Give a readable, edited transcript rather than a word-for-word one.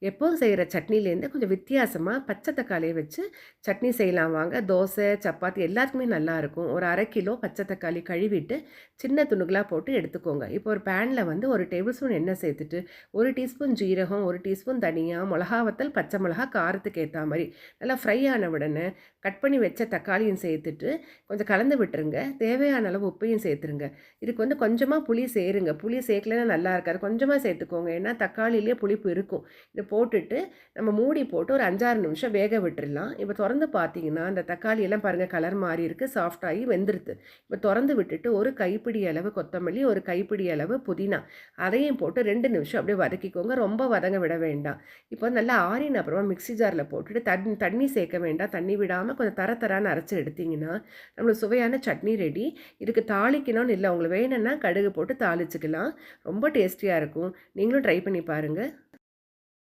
எப்போதும் செய்கிற சட்னிலேருந்து கொஞ்சம் வித்தியாசமாக பச்சை தக்காளியை வச்சு சட்னி செய்யலாம் வாங்க. தோசை, சப்பாத்தி எல்லாத்துக்குமே நல்லாயிருக்கும். ஒரு 1/2 கிலோ பச்சை தக்காளி கழுவிட்டு சின்ன துணுகலாக போட்டு எடுத்துக்கோங்க. இப்போ ஒரு பேனில் வந்து 1 டேபிள் ஸ்பூன் எண்ணெய் சேர்த்துட்டு 1 டீஸ்பூன் ஜீரகம், 1 டீஸ்பூன் தனியா, மிளகா வத்தல், பச்சை மிளகா காரத்துக்கு ஏற்ற மாதிரி நல்லா ஃப்ரை ஆன உடனே கட் பண்ணி வச்ச தக்காளியும் சேர்த்துட்டு கொஞ்சம் கலந்து விட்டுருங்க. தேவையான அளவு உப்பையும் சேர்த்துருங்க. இதுக்கு வந்து கொஞ்சமாக புளி சேருங்க. புளி சேர்க்கலன்னா நல்லா இருக்காது. கொஞ்சமாக சேர்த்துக்கோங்க. ஏன்னா தக்காளியிலே புளிப்பு இருக்கும். இதை போட்டுட்டு நம்ம மூடி போட்டு ஒரு 5-6 நிமிஷம் வேக விட்டுடலாம். இப்போ திறந்து பார்த்தீங்கன்னா அந்த தக்காளி எல்லாம் பாருங்கள் கலர் மாறி இருக்குது, சாஃப்டாகி வெந்துருது. இப்போ திறந்து விட்டுட்டு ஒரு கைப்பிடி அளவு கொத்தமல்லி, ஒரு கைப்பிடி அளவு புதினா அதையும் போட்டு 2 நிமிஷம் அப்படியே வதக்கிக்கோங்க. ரொம்ப வதங்க விட வேண்டாம். இப்போ நல்லா ஆறின அப்புறமா மிக்ஸி ஜாரில் போட்டுட்டு தண்ணி சேர்க்க வேண்டாம். தண்ணி விடாமல் கொஞ்சம் தரன்னு அரைச்சி எடுத்திங்கன்னா நம்மளுக்கு சுவையான சட்னி ரெடி. இதுக்கு தாளிக்கணும்னு இல்லை, உங்களுக்கு வேணும்னா கடுகு போட்டு தாளிச்சுக்கலாம். ரொம்ப டேஸ்டியாக இருக்கும். நீங்களும் ட்ரை பண்ணி பாருங்கள்.